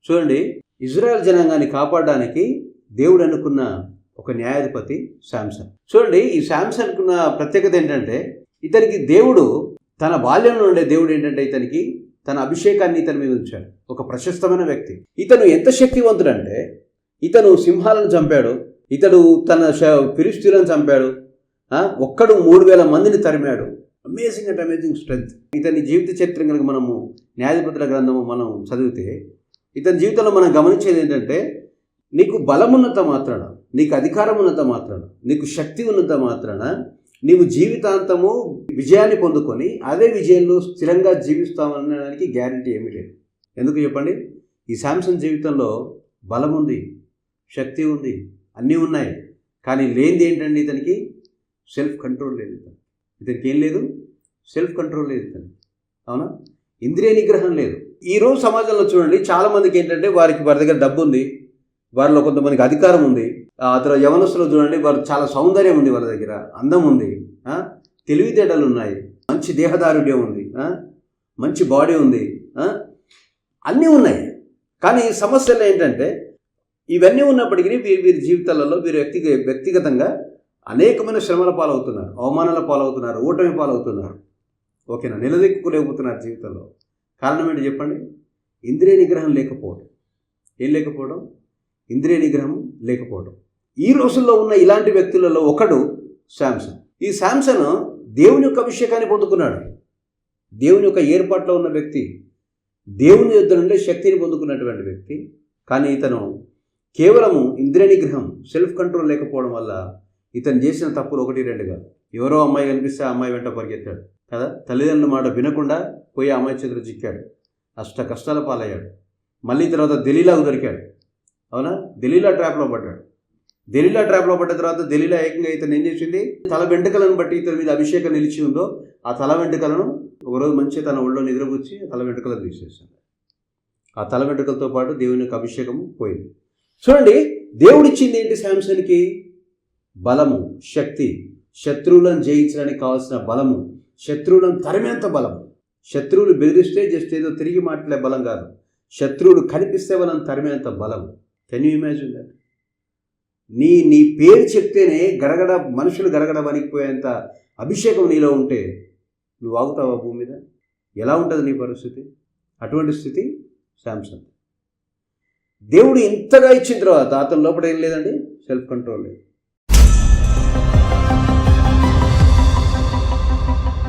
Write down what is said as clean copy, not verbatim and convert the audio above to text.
చూడండి, ఇజ్రాయెల్ జనాంగాన్ని కాపాడడానికి దేవుడు అనుకున్న ఒక న్యాయాధిపతి శాంసన్. చూడండి, ఈ శాంసన్కున్న ప్రత్యేకత ఏంటంటే, ఇతనికి దేవుడు తన బాల్యంలో ఉండే దేవుడు ఏంటంటే ఇతనికి తన అభిషేకాన్ని ఇతని మీద ఉంచాడు. ఒక ప్రశస్తమైన వ్యక్తి. ఇతను ఎంత శక్తివంతుడంటే, ఇతను సింహాలను చంపాడు, ఇతడు తన ఫిలిష్తీయులను చంపాడు, ఒక్కడు 3000 మందిని తరిమాడు. అమేజింగ్ అంటే అమేజింగ్ స్ట్రెంగ్త్. ఇతని జీవిత చరిత్ర కనుక మనము న్యాయాధిపతుల గ్రంథము మనం చదివితే, ఇతని జీవితంలో మనం గమనించేది ఏంటంటే, నీకు బలం ఉన్నంత మాత్రాన, నీకు అధికారం ఉన్నంత మాత్రాన, నీకు శక్తి ఉన్నంత మాత్రాన నీవు జీవితాంతము విజయాన్ని పొందుకొని అదే విజయంలో స్థిరంగా జీవిస్తామనడానికి గ్యారంటీ ఏమీ లేదు. ఎందుకు చెప్పండి? ఈ శాంసన్ జీవితంలో బలం ఉంది, శక్తి ఉంది, అన్నీ ఉన్నాయి. కానీ లేనిది ఏంటండి? ఇతనికి సెల్ఫ్ కంట్రోల్ లేదు. ఇతనికి ఏం లేదు? సెల్ఫ్ కంట్రోల్ లేదు ఇతనికి. అవునా? ఇంద్రియ నిగ్రహం లేదు. ఈరోజు సమాజంలో చూడండి, చాలామందికి ఏంటంటే వారి దగ్గర డబ్బు ఉంది, వారిలో కొంతమందికి అధికారం ఉంది. తర్వాత యవనస్తులు చూడండి, వారు చాలా సౌందర్యం ఉంది, వాళ్ళ దగ్గర అందం ఉంది, తెలివితేటలు ఉన్నాయి, మంచి దేహదారుఢ్యం ఉంది, మంచి బాడీ ఉంది, అన్నీ ఉన్నాయి. కానీ సమస్యలు ఏంటంటే, ఇవన్నీ ఉన్నప్పటికీ వీరి జీవితాలలో వీరు వ్యక్తిగతంగా అనేకమైన శ్రమల పాలవుతున్నారు, అవమానాల పాలవుతున్నారు, ఓటమి పాలవుతున్నారు. ఓకేనా? నిలదొక్కులేకపోతున్నారు జీవితంలో. కారణం ఏంటి చెప్పండి? ఇంద్రియ నిగ్రహం లేకపోవడం. ఏం లేకపోవడం? ఇంద్రియ నిగ్రహం లేకపోవడం. ఈ రోజుల్లో ఉన్న ఇలాంటి వ్యక్తులలో ఒకడు శాంసన్. ఈ శాంసన్ దేవుని యొక్క అభిషేకాన్ని పొందుకున్నాడు. దేవుని యొక్క ఏర్పాట్లో ఉన్న వ్యక్తి, దేవుని యొద్ద నుండి శక్తిని పొందుకున్నటువంటి వ్యక్తి. కానీ ఇతను కేవలము ఇంద్రియ నిగ్రహం, సెల్ఫ్ కంట్రోల్ లేకపోవడం వల్ల ఇతను చేసిన తప్పులు 1-2 కాదు. ఎవరో అమ్మాయి కనిపిస్తే ఆ అమ్మాయి వెంట పరిగెత్తాడు కదా, తల్లిదండ్రుల మాట వినకుండా పోయి అమ్మాయి చేతులు చిక్కాడు, అష్ట కష్టాల పాలయ్యాడు. మళ్ళీ తర్వాత దెలీలాకు దొరికాడు. అవునా? దెలీలా ట్రాప్లో పడ్డాడు. దెలీలా ట్రాప్లో పడ్డ తర్వాత దెలీలా ఏకంగా ఇతను ఏం చేసింది? తల వెంట్రుకలను బట్టి ఇతని మీద అభిషేకం నిలిచి ఉందో ఆ తల వెంట్రుకలను ఒకరోజు మంచి తన ఒళ్ళో నిద్రపుచ్చి ఆ తల వెంట్రుకలను తీసేశాడు. ఆ తల వెంట్రుకలతో పాటు దేవుని యొక్క అభిషేకం పోయింది. చూడండి, దేవుడిచ్చింది ఏంటి శాంసన్కి? బలము, శక్తి, శత్రువులను జయించడానికి కావాల్సిన బలము, శత్రువులను తరిమేంత బలము. శత్రువులు బెదిరిస్తే జస్ట్ ఏదో తిరిగి మాట్లాడే బలం కాదు, శత్రువులు కనిపిస్తే వాళ్ళని తరిమేంత బలం. Can you imagine that? నీ పేరు చెప్తేనే గడగడ మనుషులు గడగడ వణికిపోయేంత అభిషేకం నీలో ఉంటే నువ్వు ఆగుతావా భూమి మీద? ఎలా ఉంటుంది నీ పరిస్థితి? అటువంటి స్థితి శాంసన్. దేవుడు ఇంతగా ఇచ్చిన తర్వాత అతని లోపల ఏం లేదండి? సెల్ఫ్ కంట్రోల్ లేదు.